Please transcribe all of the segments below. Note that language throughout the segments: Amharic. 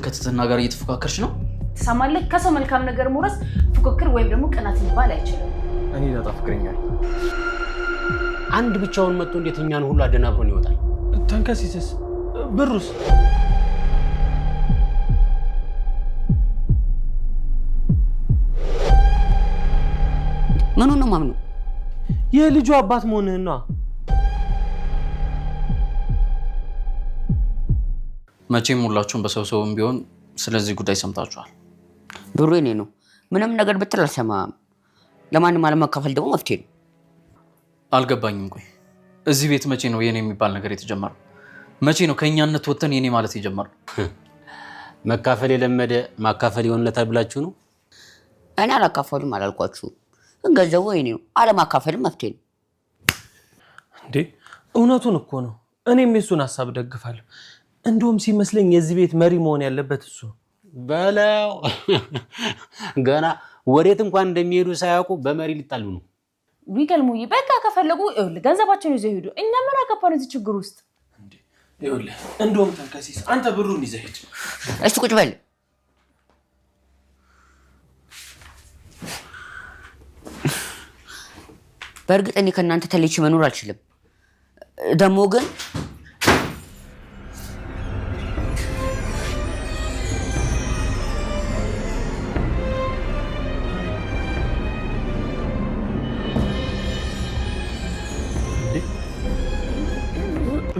ከትትና ጋር እየተፎካከርሽ ነው? ትሰማለህ? ከሰው መልካም ነገር መውረስ ፉክክር ወይም ደግሞ ቅናት ሊባል አይችልም። እኔ ዳጣ ፍቅረኛዬ አንድ ብቻውን መጥቶ እንዴት እኛን ሁሉ አደናብሮን ይወጣል? ተንከሲስስ ብሩስ? ምኑን ነው ማምኑ? የልጁ አባት መሆንህን ነው። መቼም ሁላችሁም በሰውም ቢሆን ስለዚህ ጉዳይ ሰምታችኋል። ብሩ የኔ ነው። ምንም ነገር ብትል አልሰማም። ለማንም አለመካፈል ደግሞ መፍትሄ ነው። አልገባኝም። ቆይ እዚህ ቤት መቼ ነው የኔ የሚባል ነገር የተጀመረው? መቼ ነው ከእኛነት ወጥተን የኔ ማለት የጀመረው? መካፈል የለመደ ማካፈል ይሆንለታል ብላችሁ ነው? እኔ አላካፈልም አላልኳችሁ። ግን ገንዘቡ የኔ ነው። አለማካፈልም መፍትሄ ነው። እንዴ እውነቱን እኮ ነው። እኔም የሱን ሐሳብ ደግፋለሁ። እንደውም ሲመስለኝ የዚህ ቤት መሪ መሆን ያለበት እሱ በለው። ገና ወዴት እንኳን እንደሚሄዱ ሳያውቁ በመሪ ሊጣሉ ነው። ቢቀልሙይ በቃ ከፈለጉ ገንዘባቸውን ይዘው ሄዱ። እኛ ምን አገባን እዚህ ችግር ውስጥ? እንዴ ይኸውልህ፣ እንደውም ተንከሲስ አንተ ብሩን ይዘህ ሂድ። እሺ ቁጭ በል። በእርግጥ እኔ ከእናንተ ተለይቼ መኖር አልችልም። ደግሞ ግን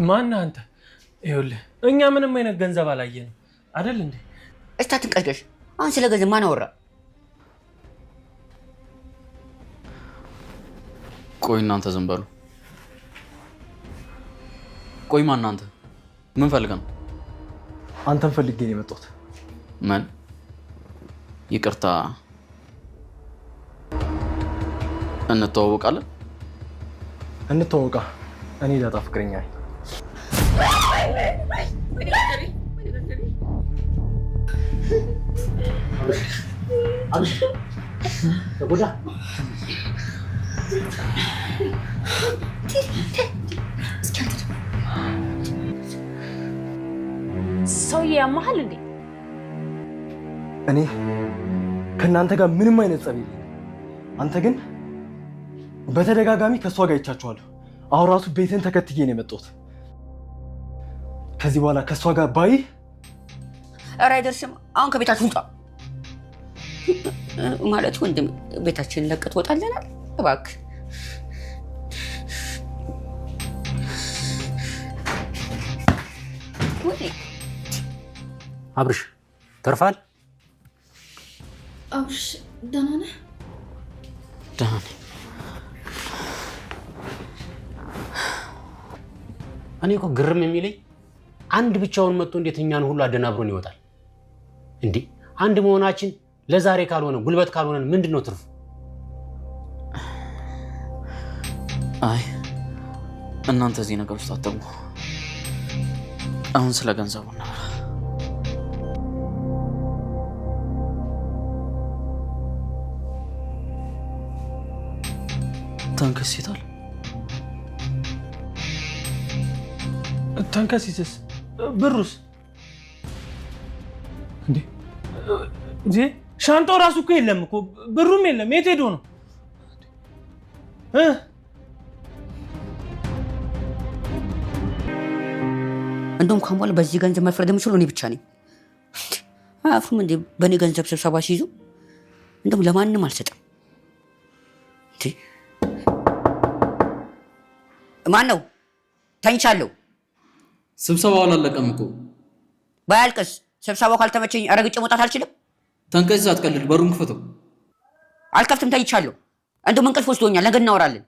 ማን አንተ? ይኸውልህ እኛ ምንም አይነት ገንዘብ አላየንም አይደል እንዴ? እስታ ትንቀሽቀሽ። አሁን ስለ ገንዘብ ማን አወራ? ቆይ እናንተ ዝም በሉ። ቆይ ማን እናንተ? ምን ፈልገን? አንተን ፈልጌ ነው የመጣሁት። ምን? ይቅርታ እንተዋወቃለን? እንተዋወቃ። እኔ ዳጣ ፍቅረኛዬ። አብሽ ተጎዳ። ሰውዬ ያማሃል እንዴ? እኔ ከእናንተ ጋር ምንም አይነት ጸብ የለኝም። አንተ ግን በተደጋጋሚ ከእሷ ጋር ይቻችኋለሁ። አሁን ራሱ ቤትን ተከትዬ ነው የመጣሁት። ከዚህ በኋላ ከእሷ ጋር ባይ ኧረ አይደርስም። አሁን ከቤታችን ውጣ ማለት ወንድም፣ ቤታችንን ለቀህ ትወጣለናል። እባክህ አብርሽ ተርፋል። አብርሽ ደህና ነህ? ደህና ነኝ። እኔ እኮ ግርም የሚለኝ አንድ ብቻውን መጥቶ እንዴት እኛን ሁሉ አደናብሮን ይወጣል እንዴ? አንድ መሆናችን ለዛሬ ካልሆነ ጉልበት ካልሆነ ምንድነው ትርፉ? አይ እናንተ እዚህ ነገር ውስጥ አትገቡ። አሁን ስለ ገንዘቡ እናወራ። ተንከሲታል። ተንከሲስስ ብሩስ? እንዴ እንዴ ሻንጣው ራሱ እኮ የለም እኮ ብሩም የለም። የት ሄዶ ነው? እንደውም ካሁን በኋላ በዚህ ገንዘብ መፍረድ የምችለው እኔ ብቻ ነኝ። አያፍሩም እንዴ በእኔ ገንዘብ ስብሰባ ሲይዙ? እንደውም ለማንም አልሰጥም። ማን ነው? ተኝቻለሁ። ስብሰባው አላለቀም እኮ። ባያልቅስ ስብሰባው ካልተመቸኝ ረግጬ መውጣት አልችልም። ተንከሲስ አትቀልድ፣ በሩን ክፈተው። አልከፍትም፣ ተኝቻለሁ። እንደውም እንቅልፍ ወስዶኛል። ነገ እናወራለን።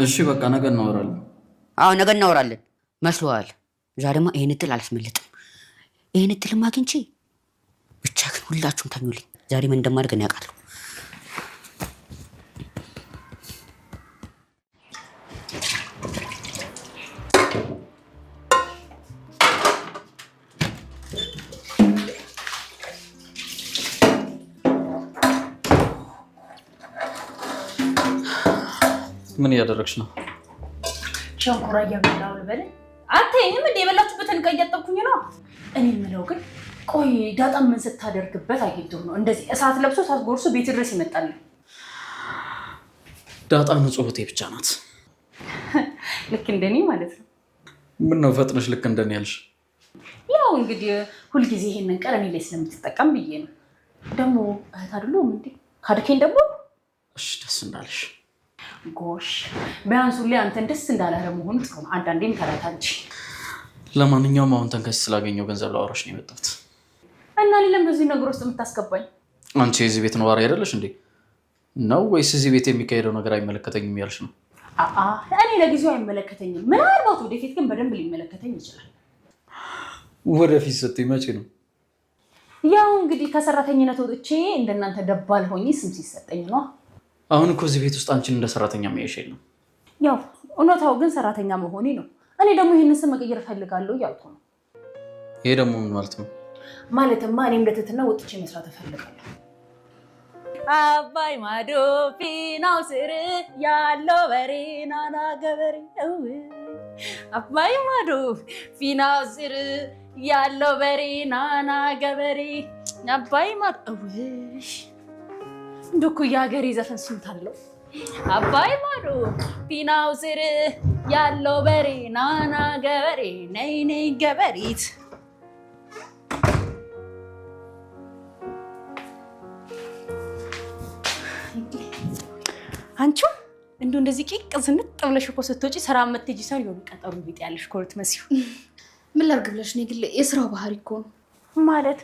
እሺ በቃ ነገ እናወራለን። አዎ ነገ እናወራለን። መስሎሃል? ዛሬማ ይሄን እድል አላስመልጥም። ይሄን እድልማ አግኝቼ ብቻ ግን ሁላችሁም ተኙልኝ። ዛሬ ምን እንደማደርግ እኔ አውቃለሁ። ምን እያደረግሽ ነው? ሸንኮራ እየበላሁ ልበል። አትይኝም እንደ የበላችሁበትን ዕቃ እያጠብኩኝ ነው። እኔ የምለው ግን ቆይ ዳጣ ምን ስታደርግበት አግኝቶ ነው እንደዚህ እሳት ለብሶ እሳት ጎርሶ ቤት ድረስ ይመጣል? ዳጣ ንጹህ እህቴ ብቻ ናት። ልክ እንደኔ ማለት ነው። ምን ነው ፈጥነሽ ልክ እንደኔ ያልሽ? ያው እንግዲህ ሁልጊዜ ይሄንን ቀን እኔ ላይ ስለምትጠቀም ብዬ ነው። ደግሞ እህት አይደለሁም እንዴ? ካድከኝ ደግሞ። እሺ ደስ እንዳለሽ። ጎሽ ቢያንስ ሁሌ አንተን ደስ እንዳላለ መሆኑ ጥሩ ነው። አንዳንዴም ተረታ እንጂ። ለማንኛውም አሁን ተንከስ ስላገኘው ገንዘብ ላወራሽ ነው የመጣሁት። እና ሌላም በዚህ ነገር ውስጥ የምታስገባኝ አንቺ የዚህ ቤት ነዋሪ አይደለሽ እንዴ? ነው ወይስ እዚህ ቤት የሚካሄደው ነገር አይመለከተኝም ያልሽ ነው? እኔ ለጊዜው አይመለከተኝም። ምናልባት ወደፊት ግን በደንብ ሊመለከተኝ ይችላል። ወደፊት ስትይ መቼ ነው? ያው እንግዲህ ከሰራተኝነት ወጥቼ እንደናንተ ደባል ሆኜ ስም ሲሰጠኝ ነው። አሁን እኮ እዚህ ቤት ውስጥ አንቺን እንደ ሰራተኛ የሚያይሽ የለም። ያው እውነታው ግን ሰራተኛ መሆኔ ነው። እኔ ደግሞ ይህንን ስም መቀየር እፈልጋለሁ እያልኩ ነው። ይሄ ደግሞ ምን ማለት ነው? ማለትማ እኔም ለትህትና ወጥቼ መስራት እፈልጋለሁ። አባይ ማዶ ፊናው ስር ያለው በሬ ናና ገበሬ አባይ ማዶ ፊናው ስር ያለው በሬ ናና ገበሬ አባይ ማዶ እንደኮ የሀገሬ ዘፈን ስንት አለው። አባይ ማዶ ፊናው ስር ያለው በሬ ናና ገበሬ ነይ ነይ ገበሬት። አንቺ እንደዚህ ቂቅ ዝንጥ ብለሽ እኮ ስትወጪ ስራ የምትሄጂ ሰው ይሆን ቀጠሩ ቢጤ ያለሽ ኮርት መስዩ። ምን ላድርግ ብለሽ ነው? ግን የስራው ባህሪ እኮ ነው ማለት።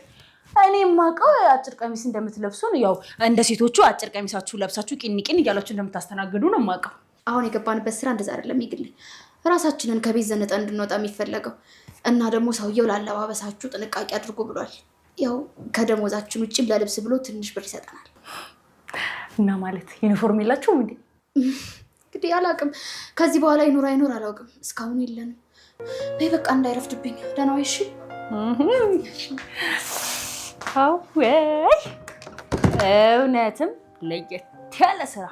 እኔ የማውቀው አጭር ቀሚስ እንደምትለብሱ ነው። ያው እንደ ሴቶቹ አጭር ቀሚሳችሁ ለብሳችሁ ቂንቂን እያላችሁ እንደምታስተናግዱ ነው የማውቀው። አሁን የገባንበት ስራ እንደዛ አይደለም። ይግል ራሳችንን ከቤት ዘንጠን እንድንወጣ የሚፈለገው እና ደግሞ ሰውየው ላለባበሳችሁ ጥንቃቄ አድርጎ ብሏል። ያው ከደሞዛችን ውጭም ለልብስ ብሎ ትንሽ ብር ይሰጠናል። እና ማለት ዩኒፎርም የላችሁም እንዴ? እንግዲህ አላውቅም። ከዚህ በኋላ ይኖር አይኖር አላውቅም። እስካሁን የለንም። በይ በቃ እንዳይረፍድብኝ። ደህና ዋይ። እሺ። አዎ ወይ እውነትም ለየት ያለ ስራ።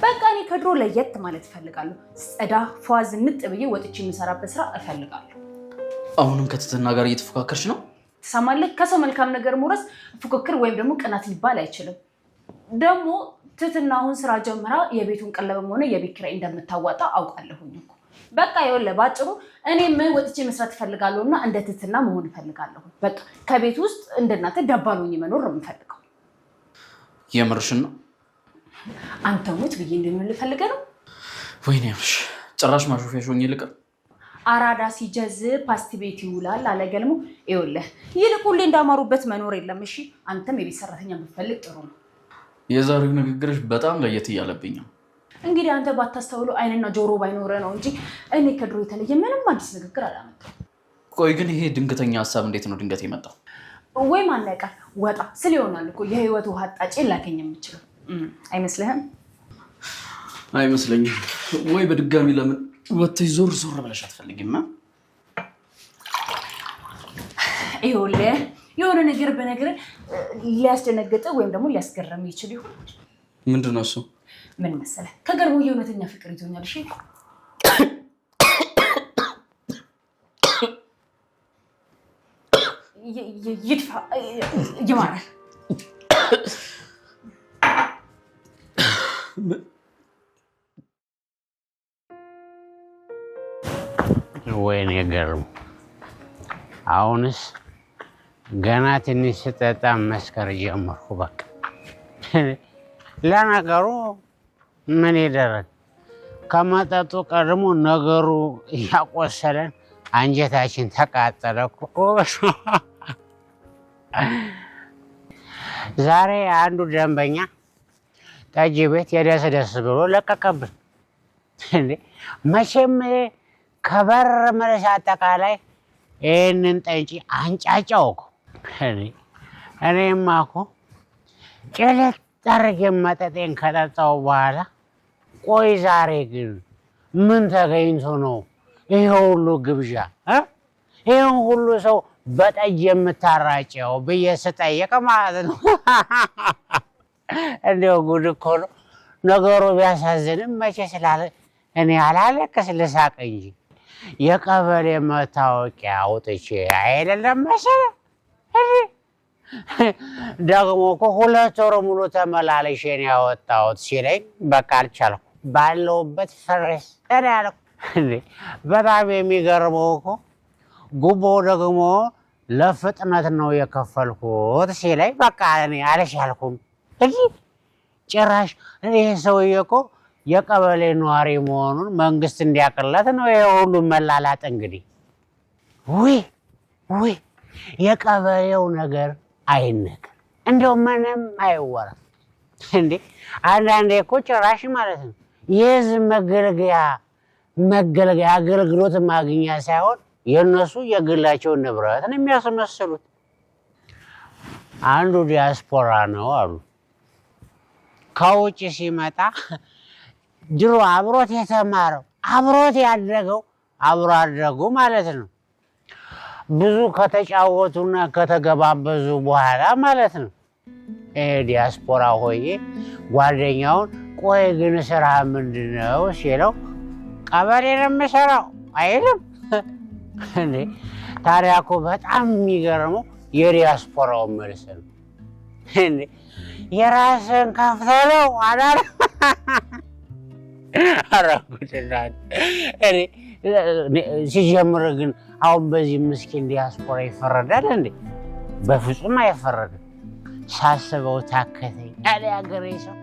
በቃ እኔ ከድሮ ለየት ማለት እፈልጋለሁ። ጸዳ ፏ ዝንጥ ብዬ ወጥቼ የምሰራበት ስራ እፈልጋለሁ። አሁንም ከትህትና ጋር እየተፎካከርሽ ነው? ትሰማለህ? ከሰው መልካም ነገር መውረስ ፉክክር ወይም ደግሞ ቅናት ሊባል አይችልም። ደግሞ ትህትና አሁን ስራ ጀምራ የቤቱን ቀለብም ሆነ የቤት ኪራይ እንደምታዋጣ አውቃለሁኝ እኮ። በቃ ይኸውልህ ባጭሩ እኔም ወጥቼ መስራት እፈልጋለሁ እና እንደ ትህትና መሆን እፈልጋለሁ። በቃ ከቤት ውስጥ እንደናንተ ደባሎኝ መኖር ነው የምፈልገው። የምርሽን ነው? አንተ ሞት ብዬ እንደምን ልፈልገ ነው? ወይኔ ያምሽ ጭራሽ ማሾፊያሽ ሆኜ ልቀር። አራዳ ሲጀዝ ፓስቲ ቤት ይውላል አለ ገልሞ። ይኸውልህ ይልቅ ሁሌ እንዳማሩበት መኖር የለም። እሺ አንተም የቤት ሰራተኛ ብትፈልግ ጥሩ ነው። የዛሬው ንግግርሽ በጣም ለየት እያለብኝ ነው። እንግዲህ አንተ ባታስተውለው አይንና ጆሮ ባይኖረ ነው እንጂ እኔ ከድሮ የተለየ ምንም አዲስ ንግግር አላመጣም። ቆይ ግን ይሄ ድንገተኛ ሀሳብ እንዴት ነው ድንገት የመጣው? ወይ ማን ያውቃል? ወጣ ስል ይሆናል እኮ የህይወት ውሃ አጣጭ ላከኝ የምችለው አይመስልህም? አይመስለኝም። ወይ በድጋሚ ለምን ወጥተሽ ዞር ዞር ብለሽ አትፈልጊም? ይኸውልህ የሆነ ነገር በነገር ሊያስደነግጥ ወይም ደግሞ ሊያስገርም ይችል ይሆን? ምንድን ነው እሱ? ምን መሰለህ ከገርሞ የእውነተኛ ፍቅር ይዞኛል። እሺ ይድፋ ይማራል። ወይኔ ገርሙ፣ አሁንስ ገና ትንሽ ስጠጣ መስከር ጀመርኩ። በቃ ለነገሩ ምን ይደረግ፣ ከመጠጡ ቀድሞ ነገሩ እያቆሰለን አንጀታችን ተቃጠለ እኮ። ዛሬ አንዱ ደንበኛ ጠጅ ቤት የደስ ብሎ ለቀቀብን። መቼም ከበር መለስ አጠቃላይ ይህንን ጠጪ አንጫጫው እኮ። እኔማ እኮ ጭልጥ አድርጌ መጠጤን ከጠጣው በኋላ ቆይ ዛሬ ግን ምን ተገኝቶ ነው ይሄ ሁሉ ግብዣ፣ ይሄን ሁሉ ሰው በጠጅ የምታራጨው ብዬ ስጠየቅ ማለት ነው። እንዲያው ጉድ እኮ ነው ነገሩ። ቢያሳዝንም መቼ ስላለ እኔ አላለቅስ ልሳቅ እንጂ የቀበሌ መታወቂያ አውጥቼ አይደለም መሰለህ ደግሞ እኮ 2 ወር ሙሉ ተመላለሼ ነው ያወጣሁት ሲለኝ በቃ አልቻልኩም። ባለውበት ፈረስ ያለው በጣም የሚገርመው እኮ ጉቦ ደግሞ ለፍጥነት ነው የከፈልኩት ሲለኝ በቃ እኔ አልቻልኩም። ጭራሽ ይሄ ሰውዬ እኮ የቀበሌ ነዋሪ መሆኑን መንግስት እንዲያቅለት ነው ይሄ ሁሉ መላላጥ። እንግዲህ ውይ የቀበሌው ነገር አይነገር እንደው ምንም አይወራም እንዴ። አንዳንዴ እኮ ጭራሽ ማለት ነው የህዝብ መገልገያ አገልግሎት ማግኛ ሳይሆን የነሱ የግላቸውን ንብረት ነው የሚያስመስሉት። አንዱ ዲያስፖራ ነው አሉ። ከውጭ ሲመጣ ድሮ አብሮት የተማረው አብሮት ያደገው አብሮ አደጉ ማለት ነው ብዙ ከተጫወቱና ከተገባበዙ በኋላ ማለት ነው ዲያስፖራ ሆዬ ጓደኛውን ቆይ ግን ስራ ምንድነው ሲለው ቀበሌ ነው የምሰራው አይልም እንዴ። ታዲያ እኮ በጣም የሚገርመው የዲያስፖራው መልስ ነው እንዴ። የራስን ከፍተለው አዳር አራጉትላት እኔ ሲጀምር ግን አሁን በዚህ ምስኪን ዲያስፖራ ይፈረዳል እንዴ? በፍጹም አይፈረድም። ሳስበው ታከተኝ አለ ያገሬ ሰው።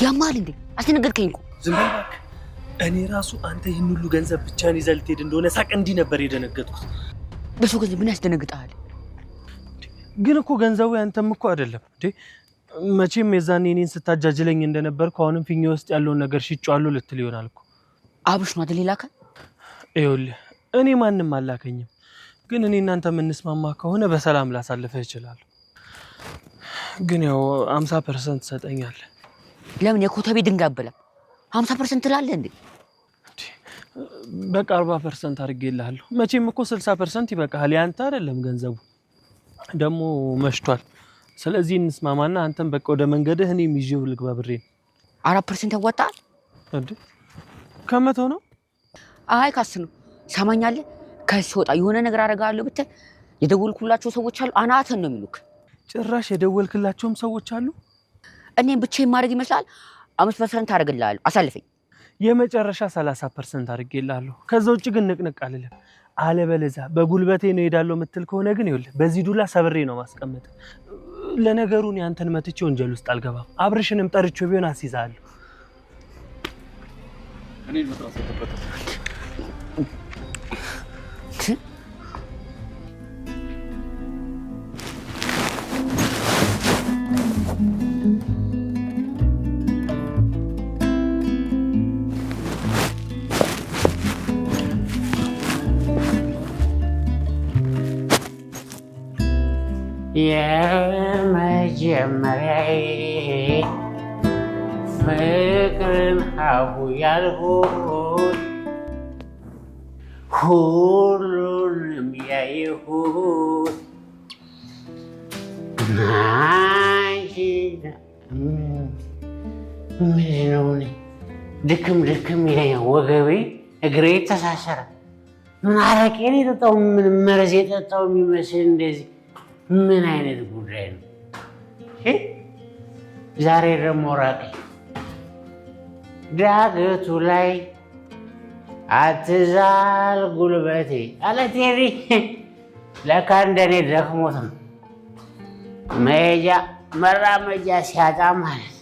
ያማል እንዴ? አስደነገጥከኝ እኮ። ዝም በል እባክህ። እኔ ራሱ አንተ ይህን ሁሉ ገንዘብ ብቻህን ይዘህ ልትሄድ እንደሆነ ሳቅ እንዲህ ነበር የደነገጥኩት። በሰው ገንዘብ ምን ያስደነግጣል? ግን እኮ ገንዘቡ ያንተም እኮ አይደለም እንዴ። መቼም የዛኔ እኔን ስታጃጅለኝ እንደነበርኩ አሁንም ፊኛ ውስጥ ያለውን ነገር ሽጬዋለሁ ልትል ይሆናል እኮ። አብሽ ነው አይደል ላከ? ይኸውልህ እኔ ማንም አላከኝም። ግን እኔ እናንተ የምንስማማ ከሆነ በሰላም ላሳልፈህ እችላለሁ። ግን ያው 50% ትሰጠኛለህ። ለምን የኮተቤ ድንጋይ አበላም? 50% ትላለህ እንዴ? በቃ 40% አድርጌልሃለሁ። መቼም እኮ 60% ይበቃሃል። ያንተ አይደለም ገንዘቡ። ደግሞ መሽቷል። ስለዚህ እንስማማና አንተም በቃ ወደ መንገድህ እኔም ይዤው ልግባ ብሬን። 4% ያዋጣል እንዴ? ከመቶ ነው? አይ ካስ ነው። ሰማኛለህ? ከሲወጣ የሆነ ነገር አደርጋለሁ ብትል የደወልኩላቸው ሰዎች አሉ። አናተን ነው የሚሉክ። ጭራሽ የደወልክላቸውም ሰዎች አሉ? እኔም ብቻዬን ማድረግ ይመስላል። 5% አደርግልሃለሁ። አሳልፈኝ። የመጨረሻ 30% አድርጌልሃለሁ። ከዛ ውጭ ግን ንቅንቅ አልልም። አለበለዚያ በጉልበቴ ነው ሄዳለሁ የምትል ከሆነ ግን ይኸውልህ በዚህ ዱላ ሰብሬ ነው ማስቀመጥ። ለነገሩ እኔ አንተን መትቼ ወንጀል ውስጥ አልገባም። አብርሽንም ጠርቼው ቢሆን አስይዛለሁ። እኔ መጥራት ተከፈተ የመጀመሪያዬ ፍቅርን ሀቡ ያልሁት ሁሉንም ያየሁት አንቺ ምንድን ነው ድክም ይለኛል ወገቤ፣ እግሬ ተሳሰረ። ምን አረቄን የጠጣው ምን መርዝ የጠጣው የሚመስል እንደዚህ ምን አይነት ጉዳይ ነው? ዛሬ ደግሞ ራቀኝ። ዳገቱ ላይ አትዛል ጉልበቴ አለ ቴዲ። ለካ እንደኔ ደክሞት ነው መሄጃ መራመጃ ሲያጣ ማለት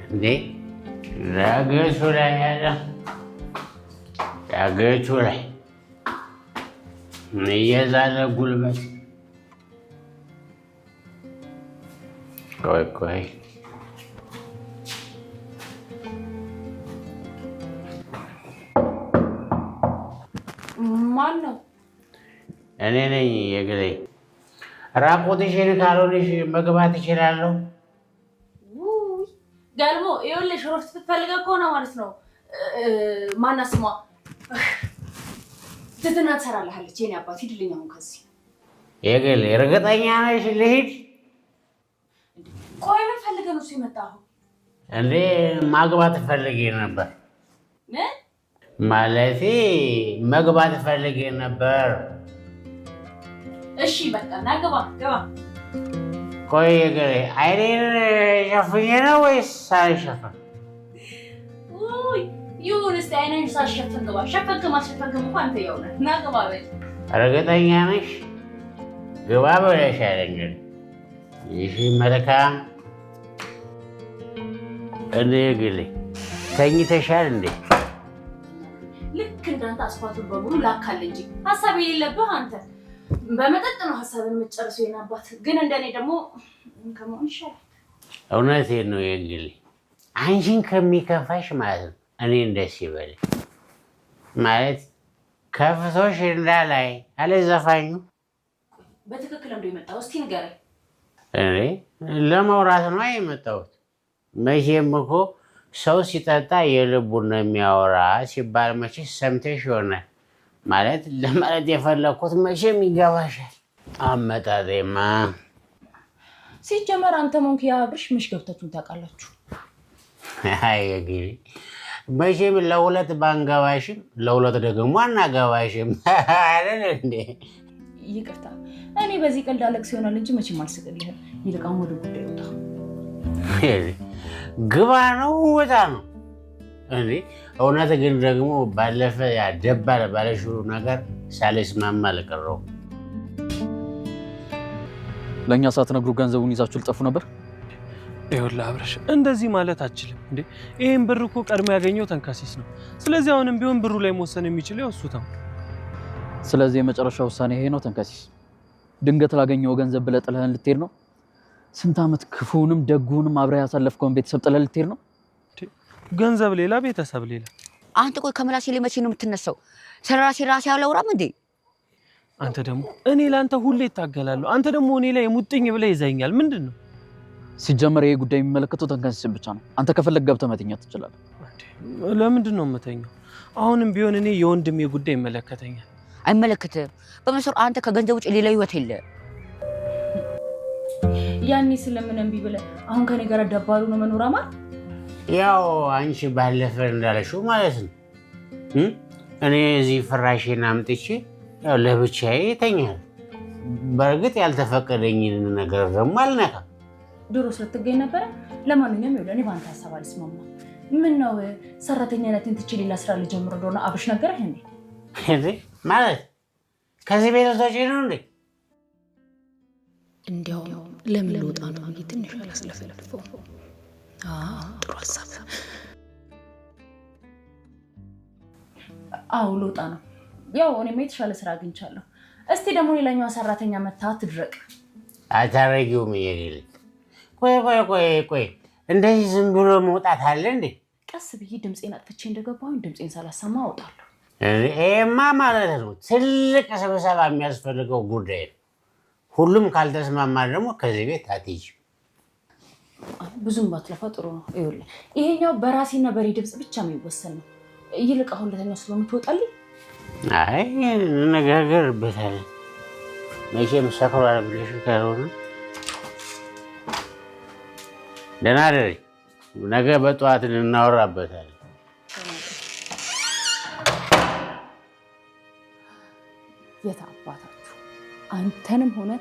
እንዴ። ዳገቱ ላይ ያለ ዳገቱ ላይ እየዛለ ጉልበት ቆይ ማን ነው? እኔ ነኝ የግሌ። ራቆትሽን ካልሆንሽ መግባት እችላለሁ? ገልሞ ይኸውልሽ፣ እረፍት ስትፈልገው ከሆነ ማለት ነው ማናት ስሟ ትትና ትሰራልሃለች። የኔ አባት ሂድልኝ አሁን ከዚህ። የግሌ እርግጠኛ ነሽ ልሂድ? ቆይ ምን ፈልገህ ነው እሱ የመጣኸው? እንዴ ማግባት ፈልጌ ነበር። ማለቴ መግባት ፈልጌ ነበር። እሺ በቃ ና ግባ። ቆይ የግሌ አይኔን ሸፍኜ ነው ወይስ ሳልሸፍን? ይሁን እስኪ አይነን ሳትሸፍን ግባ። ሸፈንክም አልሸፈንክም እኮ አንተ ያው ነህ። ና ግባ በል። እርግጠኛ ነሽ? ግባ ብለሻል እንግዲህ። ይህ መልካም። እኔ የግሌ ተኝተሻል እንዴ? ልክ እንዳንተ አስፋቱን በሙሉ ላካል እንጂ ሀሳብ የሌለብህ አንተ። በመጠጥ ነው ሀሳብን የምትጨርሰው የኔ አባት። ግን እንደኔ ደግሞ ከመሆን ይሻላል። እውነቴን ነው የግሌ። አንቺን ከሚከፋሽ ማለት ነው እኔን ደስ ይበለኝ ማለት ከፍቶሽ እንዳላይ አለ ዘፋኙ። በትክክል እንደው የመጣው እስቲ ንገረኝ። እኔ ለማውራት ነው የመጣሁት። መቼም እኮ ሰው ሲጠጣ የልቡን ነው የሚያወራ ሲባል መቼስ ሰምተሽ ይሆናል። ማለት ለማለት የፈለኩት መቼም ይገባሻል። አመጣጤማ ሲጀመር አንተ ሞንክ ያብርሽ ምሽ ገብታችሁን ታውቃላችሁ? አይ እንግዲህ መቼም ለሁለት ባንገባሽም ለሁለት ደግሞ አናገባሽም አይደል እንዴ? ይቅርታ እኔ በዚህ ቀልድ አለቅስ ይሆናል እንጂ መቼም አልስቅልህም። ይልቃም ወደ ጉዳይ ወጣ። ግባ ነው ወጣ ነው እንዴ? እውነት ግን ደግሞ ባለፈ ያደባል ባለሽሩ ነገር ሳልስማማ አልቀረሁም። ለእኛ ሳትነግሩ ገንዘቡን ይዛችሁ ልጠፉ ነበር። ይኸውልህ አብረሽ እንደዚህ ማለት አችልም እንዴ። ይሄን ብር እኮ ቀድሞ ያገኘው ተንካሲስ ነው። ስለዚህ አሁንም ቢሆን ብሩ ላይ መወሰን የሚችለው እሱ ነው። ስለዚህ የመጨረሻ ውሳኔ ይሄ ነው ተንካሲስ። ድንገት ላገኘው ገንዘብ ብለህ ጥለህን ልትሄድ ነው? ስንት ዓመት ክፉንም ደጉንም አብረህ ያሳለፍከውን ቤተሰብ ጥለህ ልትሄድ ነው? ገንዘብ ሌላ ቤተሰብ ሌላ። አንተ ቆይ ከመላሴ ላይ መቼ ነው የምትነሳው? ስለራሴ ራሴ አላወራም እንዴ? አንተ ደግሞ እኔ ለአንተ ሁሌ እታገላለሁ፣ አንተ ደግሞ እኔ ላይ የሙጥኝ ብለህ ይዘኛል። ምንድን ነው? ሲጀመር ይሄ ጉዳይ የሚመለከተው ተንካሲስን ብቻ ነው። አንተ ከፈለግ ገብተህ መተኛት ትችላለህ። ለምንድን ነው የምተኛው? አሁንም ቢሆን እኔ የወንድሜ ጉዳይ ይመለከተኛል። አይመለከትም። በመሰሩ አንተ ከገንዘብ ውጭ ሌላ ህይወት የለ። ያኔ ስለምን እምቢ ብለህ አሁን ከኔ ጋር ደባሉ ነው መኖር አማር? ያው አንቺ ባለፈ እንዳለሽው ማለት ነው። እኔ እዚህ ፍራሽን አምጥቼ ያው ለብቻዬ እተኛለሁ። በእርግጥ ያልተፈቀደኝን ነገር ደግሞ አልነካም። ድሮ ስለትገኝ ነበረ። ለማንኛውም ይኸውልህ እኔ በአንተ ሀሳብ አልስማማም። ምን ነው ሰራተኛነትን ትቼ ሌላ ስራ ልጀምር እንደሆነ አብሽ ነገረህ እንዴ? ማለት ከዚህ ቤት ወጣች ነው እንዴ? እንዲያውም ለምን ልወጣ ነው ብዬ ትንሽ አላስለፈልፈው። ጥሩ ሀሳብ። አዎ ልወጣ ነው። ያው እኔም የተሻለ ስራ አግኝቻለሁ። እስቲ ደግሞ ሌላኛዋ ሰራተኛ መታ ትድረቅ። አታረጊውም እየሌለ ቆይ እንደዚህ ዝም ብሎ መውጣት አለ እንዴ? ቀስ ብዬ ድምፄን አጥፍቼ እንደገባሁኝ ድምፄን ሳላሰማ አወጣለሁ። ይሄማ ማለት ነው ትልቅ ስብሰባ የሚያስፈልገው ጉዳይ ነው። ሁሉም ካልተስማማ ደግሞ ከዚህ ቤት አትሄጂም። ብዙም ባትለፋ ጥሩ ነው። ይኸውልህ ይሄኛው በራሴና በሬ ድምፅ ብቻ የሚወሰን ነው። ይልቅ አሁን ለተኛው ስለምትወጣልኝ አይ እንነጋገርበታለን። መቼም ሰክሯል ብለሽ ካልሆነ ደህና ደሪ። ነገ በጠዋት እናወራበታለን። የት አባታችሁ አንተንም ሆነ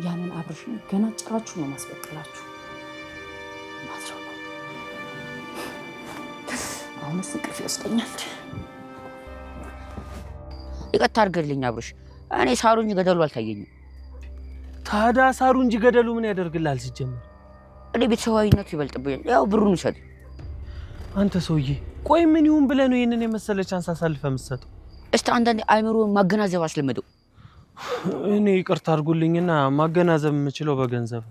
ያንን አብርሽን ገና ጭራችሁ ነው ማስበቀላችሁ። አሁንስ እንቅልፍ ይወስደኛል። ይቅርታ አድርግልኝ አብርሽ፣ እኔ ሳሩ እንጂ ገደሉ አልታየኝም። ታዲያ ሳሩ እንጂ ገደሉ ምን ያደርግልሃል? ሲጀምር እኔ ቤተሰባዊነቱ ይበልጥብኛል። ያው ብሩን ውሰድ። አንተ ሰውዬ ቆይ ምን ይሁን ብለህ ነው ይሄንን የመሰለ ቻንስ አሳልፈህ የምትሰጠው? እስቲ አንዳንዴ አይምሮን ማገናዘብ አስለመደው። እኔ ይቅርታ አድርጉልኝና ማገናዘብ የምችለው በገንዘብ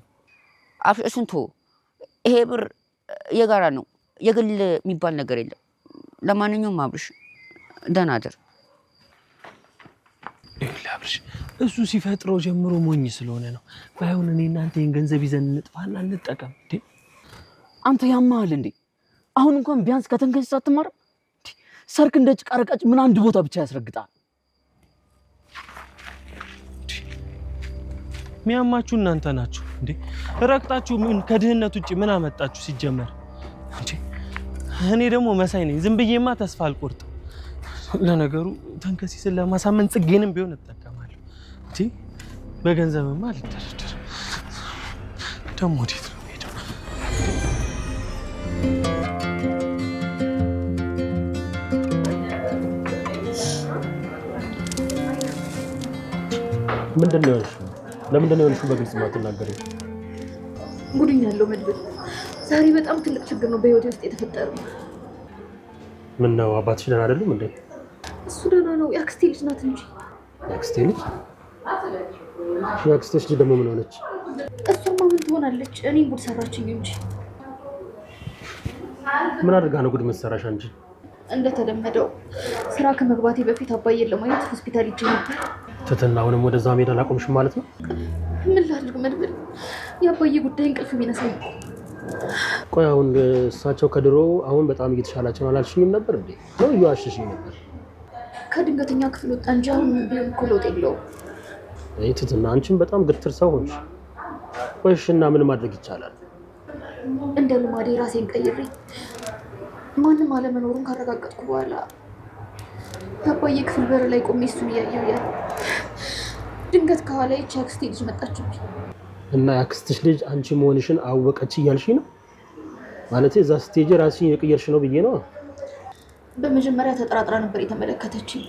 አብርሽ፣ እሱን ተወው። ይሄ ብር የጋራ ነው፣ የግል የሚባል ነገር የለም። ለማንኛውም አብርሽ ደህና አደር። ይኸውልህ አብርሽ፣ እሱ ሲፈጥረው ጀምሮ ሞኝ ስለሆነ ነው። ባይሆን እኔ እናንተ ይሄን ገንዘብ ይዘን እንጥፋና እንጠቀም። አንተ ያማሃል እንዴ? አሁን እንኳን ቢያንስ ከተንከስ አትማርም? ሰርክ እንደ ጭቃ ረቃጭ ምን አንድ ቦታ ብቻ ያስረግጣል? ሚያማችሁ እናንተ ናችሁ እንዴ? ረቅጣችሁ ምን ከድህነት ውጪ ምን አመጣችሁ ሲጀመር? እንዴ እኔ ደግሞ መሳይ ነኝ። ዝም ብዬማ ተስፋ አልቆርጥም። ለነገሩ ተንከሲስን ለማሳመን ጽጌንም ቢሆን እጠቀማለሁ እንጂ በገንዘብማ አልደረደርም። ደግሞ ወዴት ነው የምሄደው? ምንድን ነው ያልሽው? ለምንድን ነው ያልሽው? በግልጽ ማትናገሪው? ጉድኛ ያለው መድብል፣ ዛሬ በጣም ትልቅ ችግር ነው በህይወቴ ውስጥ የተፈጠረው። ምን ነው አባትሽ ደህና አይደሉም እንዴ? እሱ ደህና ነው፣ የአክስቴ ልጅ ናት እንጂ። የአክስቴ ልጅ? የአክስቴሽ ልጅ ደግሞ ምን ሆነች? እሷማ ምን ትሆናለች? እኔ ጉድ ሰራችኝ እንጂ። ምን አድርጋ ነው ጉድ መሰራሽ አንቺ? እንደተለመደው ስራ ከመግባቴ በፊት አባዬን ለማየት ሆስፒታል ሄጄ ነበር። ትትና አሁንም ወደዛ ሜዳ አላቆምሽም ማለት ነው? ምን ላድርግ መድብል፣ የአባዬ ጉዳይ እንቅልፍ ቢነሳኝ። ቆይ አሁን እሳቸው ከድሮ አሁን በጣም እየተሻላቸው ነው አላልሽኝም ነበር እንዴ? ነው እየዋሸሽኝ ነበር? ከድንገተኛ ክፍል ወጣ እንጂ አሁን ቢሆን እኮ ለውጥ የለውም። አይ ትትና፣ አንቺም በጣም ግትር ሰው ሆንሽ። ቆይሽና ምን ማድረግ ይቻላል? እንደ ልማዴ ራሴን ቀይሬ ማንም አለመኖሩን ካረጋገጥኩ በኋላ የአባዬ ክፍል በር ላይ ቆሜ እሱን እያየሁ ያለ ድንገት ከኋላ ይህች አክስቴ ልጅ መጣችብኝ። እና የአክስትሽ ልጅ አንቺ መሆንሽን አወቀች እያልሽኝ ነው? ማለት እዛ ስቴጅ ራስሽን የቀየርሽ ነው ብዬ ነው። በመጀመሪያ ተጠራጥራ ነበር የተመለከተችኝ።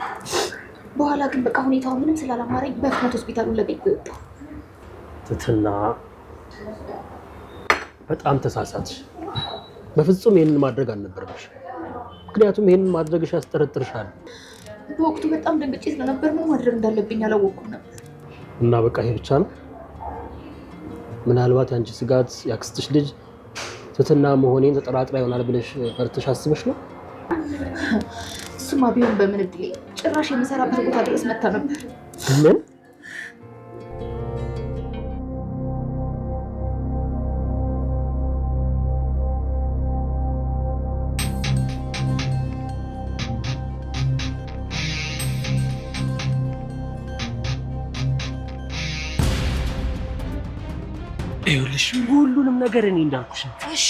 በኋላ ግን በቃ ሁኔታው ምንም ስላላማረኝ በፍጥነት ሆስፒታሉን ለቅቄ ወጣሁ። ትትና በጣም ተሳሳትሽ። በፍጹም ይሄንን ማድረግ አልነበረብሽ። ምክንያቱም ይሄንን ማድረግሽ ያስጠረጥርሻል። በወቅቱ በጣም ደንግጬ ስለነበር ምን ማድረግ እንዳለብኝ አላወቅኩም ነበር። እና በቃ ይሄ ብቻ ነው? ምናልባት የአንቺ ስጋት የአክስትሽ ልጅ ትትና መሆኔን ተጠራጥራ ይሆናል ብለሽ ፈርተሽ አስበሽ ነው? እሱማ ቢሆን በምን እድሌ፣ ጭራሽ የምሰራበት ቦታ ድረስ መታ ነበር። ምን? ይኸውልሽ ሁሉንም ነገር እኔ እንዳልኩሽ ነው። እሺ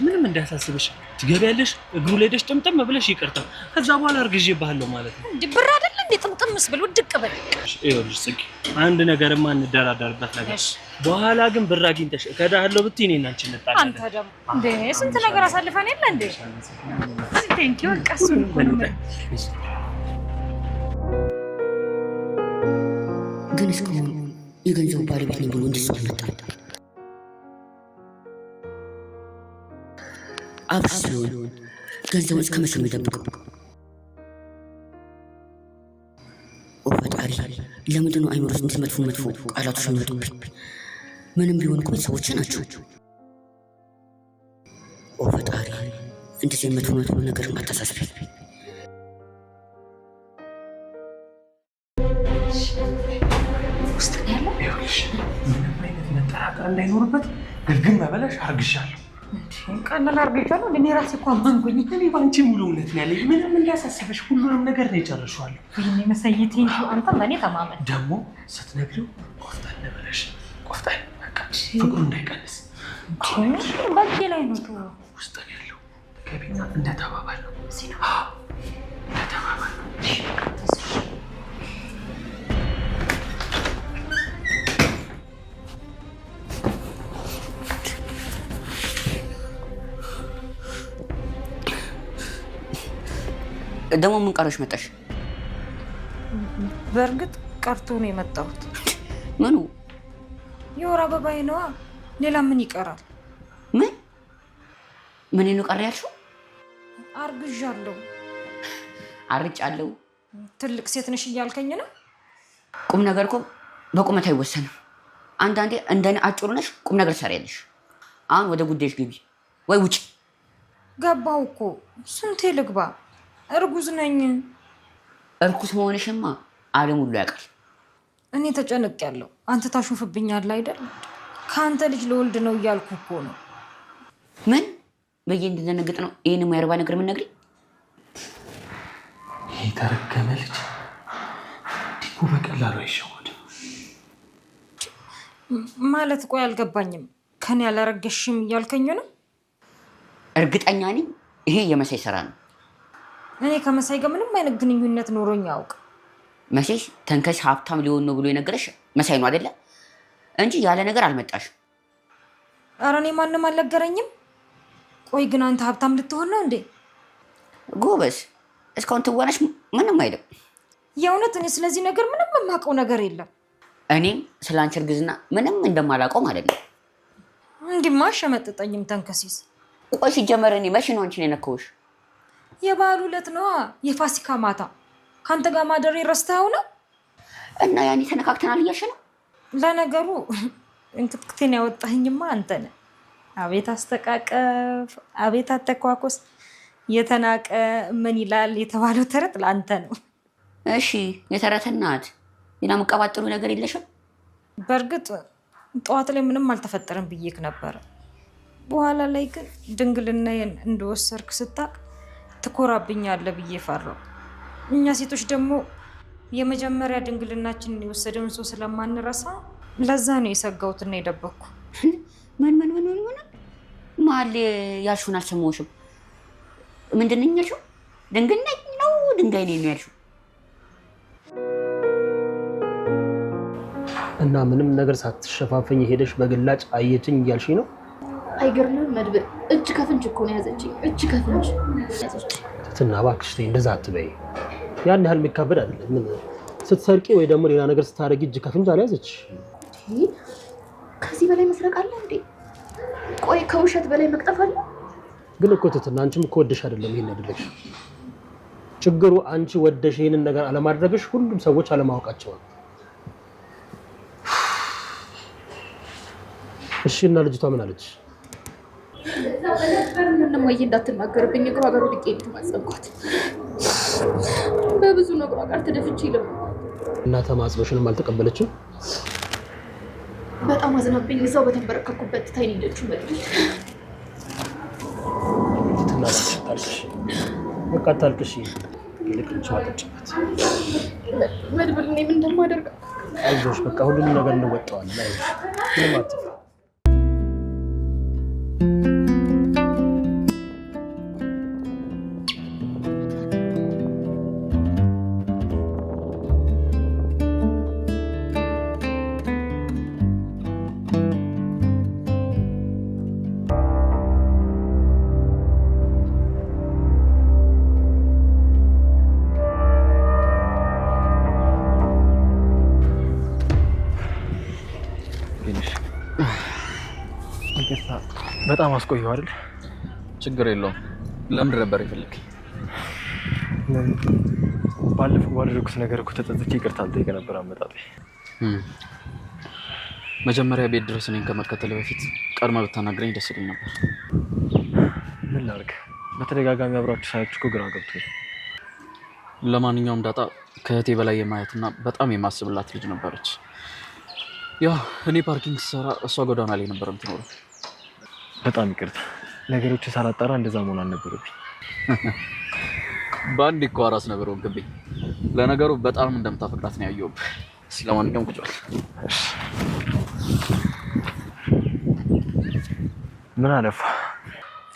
ምንም እንዳያሳስብሽ። ትገቢያለሽ፣ እግሩ ላይ ደሽ ጥምጥም ብለሽ ይቅርታ፣ ከዛ በኋላ እርግዤብሃለሁ ማለት ነው። እንዴ ብር አይደል እንዴ ጥምጥም መስበል ውድቅ በል። ይኸውልሽ ጽጌ፣ አንድ ነገርማ እንደራደርበት ነገር፣ በኋላ ግን ብር አግኝተሽ እከዳለሁ ብትይ እኔ እና አንቺ እንጣላለን። አንተ ደግሞ እንዴ ስንት ነገር አሳልፈን የለ እንዴ? ቴንክ ዩ ቀሱን ግን እስካሁን የገንዘቡ ባለቤት ነኝ ብሎ እንዲሰው ይመጣል። አብርሽ ሲሆን ገንዘቡን እስከ መቼ ነው የሚጠብቀው? ኦ ፈጣሪ፣ ለምንድን ነው አይምሮስ እንዲህ መጥፎ ቃላቶች የሚመጡብኝ? ምንም ቢሆን እኮ ቤተሰቦቼ ናቸው። ኦ ፈጣሪ፣ እንደዚህ መጥፎ ነገር አታሳስበኝ። ውስጥ ያለው ይኸውልሽ ምንም አይነት መጠራጠር እንዳይኖርበት ግርግም መበለሽ አርግሻለሁ። ቀላል አርግሻለሁ። እኔ ራሴ እኮ አማንኩኝ። እኔ ባንቺ ሙሉ እውነት ነው ያለኝ። ምንም እንዳያሳስበሽ ሁሉንም ነገር ነው የጨረሻለሁ። ይሄኔ መሰይ ቴንክ ዩ። አንተ በእኔ ተማመን። ደግሞ ስትነግሪው ቆፍጣን በለሽ፣ ቆፍጣን በቃ ፍቅሩ እንዳይቀንስ በቂ ላይ ነው ተው ውስጥ ነው ያለው ገቢና እንደተባባል ነው እንደተባባል ነው ደግሞ ምን ቀረሽ መጣሽ? በእርግጥ ቀርቶ ነው የመጣሁት። ምኑ? የወር አበባዬ ነዋ። ሌላ ምን ይቀራል? ምን ነው ቀረ ያልሽው? አርግዣለሁ። አርጫለሁ። ትልቅ ሴት ነሽ እያልከኝ ነው? ቁም ነገር እኮ በቁመት አይወሰንም። አንዳንዴ እንደኔ አጭሩ ነሽ፣ ቁም ነገር ትሰሪያለሽ። አሁን ወደ ጉዳይሽ ግቢ ወይ ውጪ። ገባው እኮ ስንቴ ልግባ? እርጉዝ ነኝ። እርኩስ መሆንሽማ ዓለም ሁሉ ያውቃል። እኔ ተጨንቄያለሁ። አንተ ታሾፍብኛለህ አይደል? ከአንተ ልጅ ለወልድ ነው እያልኩ እኮ ነው። ምን በየ እንድደነግጥ ነው ይህን የማይረባ ነገር የምነግሪኝ? ይሄ ተረገመ ልጅ ዲኩ በቀላሉ አይሸወድም ማለት። ቆይ አልገባኝም። ከኔ ያላረገሽም እያልከኝ ነው? እርግጠኛ ነኝ ይሄ የመሳይ ስራ ነው። እኔ ከመሳይ ጋር ምንም አይነት ግንኙነት ኖሮኝ አውቅ። መቼስ ተንከስ ሀብታም ሊሆን ነው ብሎ የነገረሽ መሳይ ነው አይደለ? እንጂ ያለ ነገር አልመጣሽም። ኧረ እኔ ማንም አልነገረኝም። ቆይ ግን አንተ ሀብታም ልትሆን ነው እንዴ? ጎበዝ፣ እስካሁን ትወናሽ ምንም አይልም። የእውነት እኔ ስለዚህ ነገር ምንም የማውቀው ነገር የለም። እኔም ስለ አንቺ እርግዝና ምንም እንደማላውቀው ማለት ነው። እንዲማ አሸመጥጠኝም ተንከሲስ። ቆይ ሲጀመር እኔ መቼ ነው አንቺን የነካሁሽ? የበዓሉ ዕለት ነዋ፣ የፋሲካ ማታ ከአንተ ጋር ማደሬ ረስተኸው ነው? እና ያኔ ተነካክተናል እያልሽ ነው? ለነገሩ እንክትክቴን ያወጣህኝማ አንተ ነህ። አቤት አስተቃቀፍ፣ አቤት አተኳኮስ። የተናቀ ምን ይላል የተባለው ተረት ለአንተ ነው። እሺ የተረት እናት፣ ሌላ መቀባጥሩ ነገር የለሽም? በእርግጥ ጠዋት ላይ ምንም አልተፈጠረም ብዬክ ነበረ። በኋላ ላይ ግን ድንግልናዬን እንደወሰርክ ስታቅ ትኮራብኛለህ ብዬ ፈራሁ። እኛ ሴቶች ደግሞ የመጀመሪያ ድንግልናችንን የወሰደውን ሰው ስለማንረሳ ለዛ ነው የሰጋሁትና የደበኩ። ምን መሀል ያልሽውን አልሰማሁሽም። ምንድን ነኝ ያልሽው? ድንግል ነኝ ነው ድንጋይ ነኝ ነው ያልሽው? እና ምንም ነገር ሳትሸፋፈኝ ሄደሽ በግላጭ አየችኝ እያልሽኝ ነው? አይገርምም መድብል? እጅ ከፍንጅ እኮ ነው ያዘችኝ። እጅ ከፍንጅ ያዘችኝ። ትትና እባክሽ ተይ፣ እንደዛ አትበይ። ያን ያህል የሚካበድ አይደለም። ምን ስትሰርቂ ወይ ደግሞ ሌላ ነገር ስታደርጊ እጅ ከፍንጅ አልያዘች? ከዚህ በላይ መስረቅ አለ እንዴ? ቆይ ከውሸት በላይ መቅጠፍ አለ? ግን እኮ ትትና አንቺም እኮ ወደሽ አይደለም ይሄን ያደረግሽ። ችግሩ አንቺ ወደሽ ይሄንን ነገር አለማድረግሽ፣ ሁሉም ሰዎች አለማወቃቸው ነው። እሺ እና ልጅቷ ምን አለች? ምንም ወይ እንዳትናገርብኝ እግሯ ጋር ወድቄ ተማጸንኳት። በብዙ ነገሯ ጋር ተደፍቼ ለምንኳት እና ተማጽኖሽንም አልተቀበለችም? በጣም አዝናብኝ እዛው በተንበረከኩበት ትታይኝ ሄደችው። መድብል ትናለሽ በቃ አታልቅሽ። ይልቅ እንቻ አጥጭበት መድብል። እኔ ምን እንደማደርግ አይዞሽ፣ በቃ ሁሉንም ነገር እንወጣዋለን። አይዞሽ፣ ምንም አትፍሪ። በጣም አስቆየው አይደል? ችግር የለውም። ለምን ነበር ይፈልግ? ባለፈው ባደረኩት ነገር እኮ ተጸጽቼ ይቅርታ ልጠይቅ ነበር አመጣጤ። መጀመሪያ ቤት ድረስ እኔን ከመከተል በፊት ቀድማ ብታናግረኝ ደስ ይለኝ ነበር። ምን ላድርግ? በተደጋጋሚ አብራችሁ ሳያችሁ እኮ ግራ ገብቶኝ። ለማንኛውም ዳጣ ከእህቴ በላይ የማየትና በጣም የማስብላት ልጅ ነበረች። ያው እኔ ፓርኪንግ ስሰራ እሷ ጎዳና ላይ ነበር የምትኖረው። በጣም ይቅርታ፣ ነገሮች ሳላጣራ እንደዛ መሆን አልነበረብኝ። በአንድ እኮ አራስ ነገር ወንክብኝ። ለነገሩ በጣም እንደምታፈቅራት ነው ያየሁብህ። ስለማንኛውም ቁጭ በል። ምን አለፋ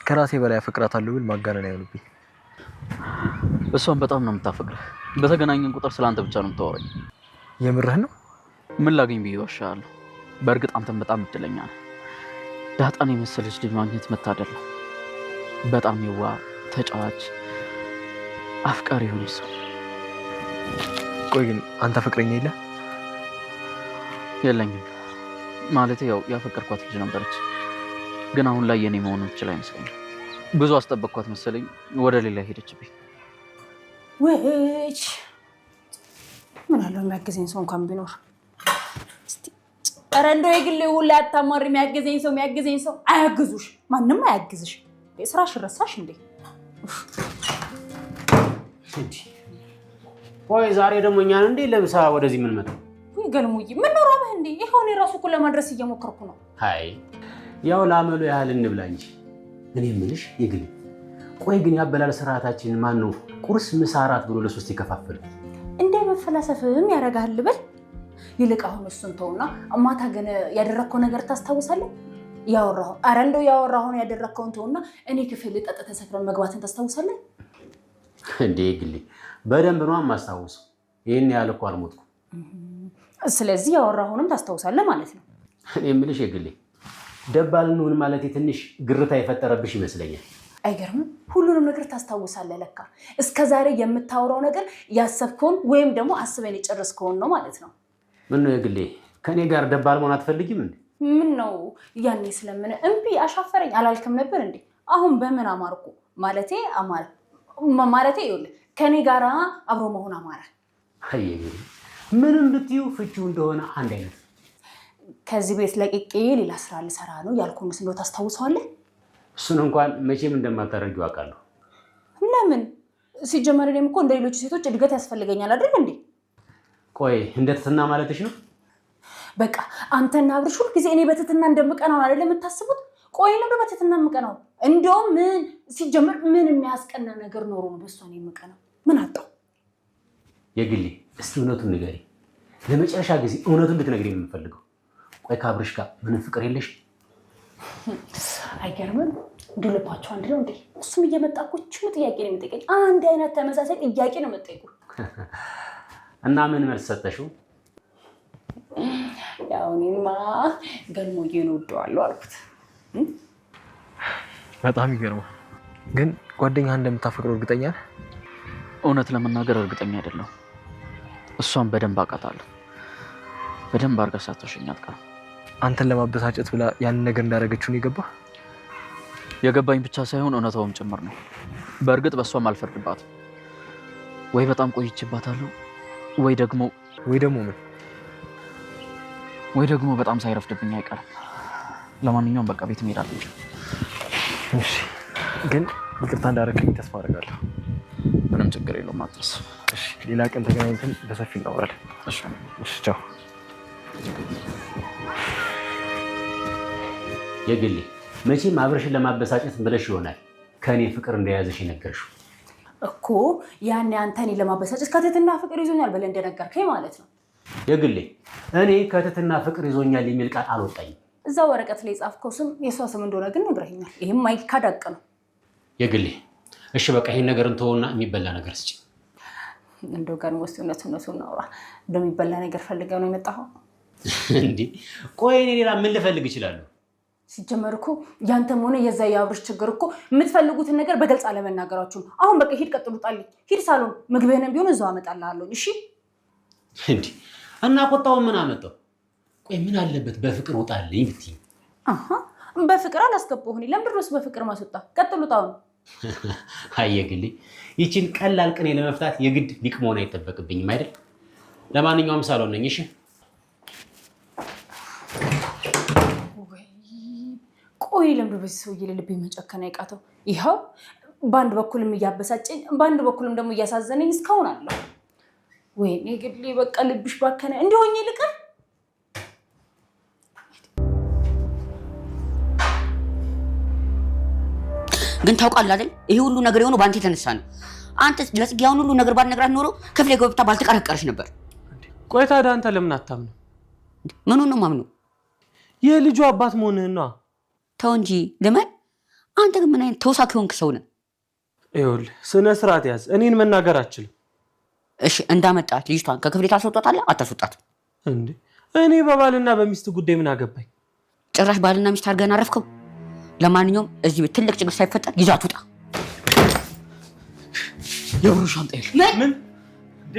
ከራሴ በላይ አፈቅራታለሁ ብል ማጋነን አይሆንብኝ። እሷን በጣም ነው የምታፈቅርህ። በተገናኘን ቁጥር ስለአንተ ብቻ ነው የምታወራኝ። የምርህ ነው? ምን ላገኝ ብዬ ዋሻለሁ? በእርግጥ አንተም በጣም እድለኛ ነህ። ዳጣን የመሰለች ልጅ ማግኘት መታደል ነው። በጣም የዋህ ተጫዋች አፍቃሪ የሆነች ሰው። ቆይ ግን አንተ ፍቅረኛ የለህ? የለኝም። ማለቴ ያው ያፈቀርኳት ልጅ ነበረች፣ ግን አሁን ላይ የኔ መሆኑን ትችል አይመስለኝም። ብዙ አስጠበቅኳት መሰለኝ፣ ወደ ሌላ ሄደችብኝ። ወይች ምን አለው የሚያገዘኝ ሰው እንኳን ቢኖር። ኧረ እንደው የግሌ ሁላ አታማሪ። የሚያገዘኝ ሰው አያግዙሽ፣ ማንም አያግዝሽ። ስራሽ ረሳሽ እንዴ? ቆይ ዛሬ ደግሞ እኛን እንዴ ለምሳ ወደዚህ ምን መጣ? ወይ ገልሙይ ምን ነው ራበህ እንዴ? ይሄው እኔ ራሱ እኮ ለማድረስ እየሞከርኩ ነው። አይ ያው ላመሉ ያህል እንብላ እንጂ። እኔ የምልሽ የግሌ ቆይ ግን ያበላል ስርዓታችንን ማን ነው ቁርስ፣ ምሳ፣ እራት ብሎ ለሶስት ይከፋፈል? እንደ መፈላሰፍም ያረጋል በል። ይልቅ አሁን እሱን ተውና ማታ ግን ያደረከው ነገር ታስታውሳለህ? ያወራው አረ እንደው ያወራውን ያደረከውን ተውና እኔ ክፍል ጠጥተህ ተሰክረን መግባትን ታስታውሳለህ እንዴ? ግሌ በደንብ ነው የማስታውሰው። ይሄን ያህል እኮ አልሞትኩም። ስለዚህ ያወራውንም ታስታውሳለህ ማለት ነው። እኔ የምልሽ የግሌ ደባልንውን ማለት ትንሽ ግርታ የፈጠረብሽ ይመስለኛል። አይገርምም? ሁሉንም ነገር ታስታውሳለህ ለካ። እስከዛሬ የምታወራው ነገር ያሰብከውን ወይም ደግሞ አስበን የጨረስከውን ነው ማለት ነው። ምን ነው የግሌ ከኔ ጋር ደባል መሆን አትፈልጊም እንዴ? ምን ነው ያኔ ስለምን እምቢ አሻፈረኝ አላልክም ነበር እንዴ? አሁን በምን አማርኩ? ማለቴ ይኸውልህ ከኔ ጋር አብሮ መሆን አማረ። አይ ምንም ብትዩ ፍቺው እንደሆነ አንድ አይነት። ከዚህ ቤት ለቅቄ ሌላ ስራ ልሰራ ነው ያልኩህስ እንደው ታስታውሰዋለህ? እሱን እንኳን መቼም እንደማታደርጊው አውቃለሁ። ለምን? ሲጀመር እኔም እኮ እንደ ሌሎች ሴቶች እድገት ያስፈልገኛል አይደል እንዴ? ቆይ እንደ ትትና ማለትሽ ነው? በቃ አንተና አብርሽ ሁልጊዜ እኔ በትትና እንደምቀናው አይደል የምታስቡት? ቆይ ለምን በትትና የምቀናው? እንደውም ምን ሲጀመር ምን የሚያስቀና ነገር ኖሮ ነው በሷ ነው የምቀናው? ምን አጣው? የግሌ እስቲ እውነቱን ንገሪ። ለመጨረሻ ጊዜ እውነቱን እንድትነግሪኝ ነው የምፈልገው። ቆይ ከአብርሽ ጋር ምንም ፍቅር የለሽ? አይገርምም? ልባቸው አንድ ነው እንዴ? እሱም እየመጣ እኮ ችም ጥያቄ ነው የሚጠይቀኝ። አንድ አይነት ተመሳሳይ ጥያቄ ነው የምጠይቁ። እና ምን መልስ ሰጠሽው? ያው እኔማ ገልሞዬን እወደዋለሁ አልኩት። በጣም ይገርማል። ግን ጓደኛ እንደምታፈቅረው እርግጠኛ ነህ? እውነት ለመናገር እርግጠኛ አይደለሁም። እሷን በደንብ አውቃታለሁ። በደንብ አድርጋ ሳትወሸኝ አትቀርም። አንተን ለማበሳጨት ብላ ያንን ነገር እንዳደረገችው ነው የገባህ? የገባኝ ብቻ ሳይሆን እውነታውም ጭምር ነው። በእርግጥ በእሷም አልፈርድባትም። ወይ በጣም ቆይቼባታለሁ ወይ ደግሞ ምን ወይ ደግሞ በጣም ሳይረፍድብኝ አይቀርም። ለማንኛውም በቃ ቤት እሄዳለሁ። እሺ፣ ግን ይቅርታ እንዳደረግልኝ ተስፋ አደርጋለሁ። ምንም ችግር የለውም አትርስ። እሺ፣ ሌላ ቀን ተገናኝተን በሰፊ እናወራለን። እሺ፣ ቻው። የግሌ መቼም አብረሽን ለማበሳጨት ብለሽ ይሆናል ከእኔ ፍቅር እንደያዘሽ የነገርሽው እኮ። ያኔ አንተ እኔን ለማበሳጨት ከትህትና ፍቅር ይዞኛል ብለህ እንደነገርከኝ ማለት ነው። የግሌ እኔ ከትህትና ፍቅር ይዞኛል የሚል ቃል አልወጣኝም። እዛ ወረቀት ላይ የጻፍከው ስም የእሷ ስም እንደሆነ ግን ነግረኸኛል። ይህም ማይካድ ሀቅ ነው። የግሌ እሺ በቃ ይሄን ነገር እንተውና የሚበላ ነገር ስጪ። እንደው ጋር ወስጥ እውነቱን እናውራ። እንደሚበላ ነገር ፈልገው ነው የመጣኸው እንዴ? ቆይ እኔ ሌላ ምን ልፈልግ እችላለሁ? ሲጀመር እኮ ያንተም ሆነ የዛ የአብርሽ ችግር እኮ የምትፈልጉትን ነገር በግልጽ አለመናገራችሁ። አሁን በቃ ሂድ፣ ቀጥሉ፣ ጣልኝ፣ ሂድ ሳሎን፣ ምግብህንም ቢሆን እዛው አመጣልሃለሁ። እሺ እንዴ? እና ቆጣውን ምን አመጣው? ቆይ ምን አለበት በፍቅር ውጣልኝ ብትይ? በፍቅር አላስገባሁኝ። ለምንድን ነው በፍቅር ማስወጣ? ቀጥሉ፣ ጣው። አየግልኝ ይቺን ቀላል ቅኔ ለመፍታት የግድ ሊቅ መሆን አይጠበቅብኝም አይደል? ለማንኛውም ሳሎን ነኝ። እሺ ቆይ ለምንድን ነው በዚህ ሰውዬ ልቤ መጨከን አይቃተው? ይኸው በአንድ በኩልም እያበሳጨኝ በአንድ በኩልም ደግሞ እያሳዘነኝ እስካሁን አለሁ። ወይኔ ግሌ በቃ ልብሽ ባከነ እንዲሆኝ ልቀር። ግን ታውቃለህ አይደል ይሄ ሁሉ ነገር የሆነው በአንተ የተነሳ ነው። አንተ ለጽጌ ያውን ሁሉ ነገር ባትነግራት ኖሮ ክፍሌ ገብታ ባልተቀረቀረች ነበር። ቆይ ታዲያ አንተ ለምን አታምነው? ምኑን ነው ማምነው? የልጁ አባት መሆንህን ነው። ተው እንጂ ልመን። አንተ ግን ምን አይነት ተውሳክ ሆንክ ሰው ነህ? ይኸውልህ ስነ ስርዓት ያዝ። እኔን መናገር አትችልም። እሺ እንዳመጣት ልጅቷን ከክፍሌ ታስወጣታለህ አታስወጣት? እንዴ እኔ በባልና በሚስት ጉዳይ ምን አገባኝ? ጭራሽ ባልና ሚስት አድርገን አረፍከው። ለማንኛውም እዚህ ቤት ትልቅ ችግር ሳይፈጠር ይዛት ውጣ። የብሩ ሻንጣ የለም። ምን እንዴ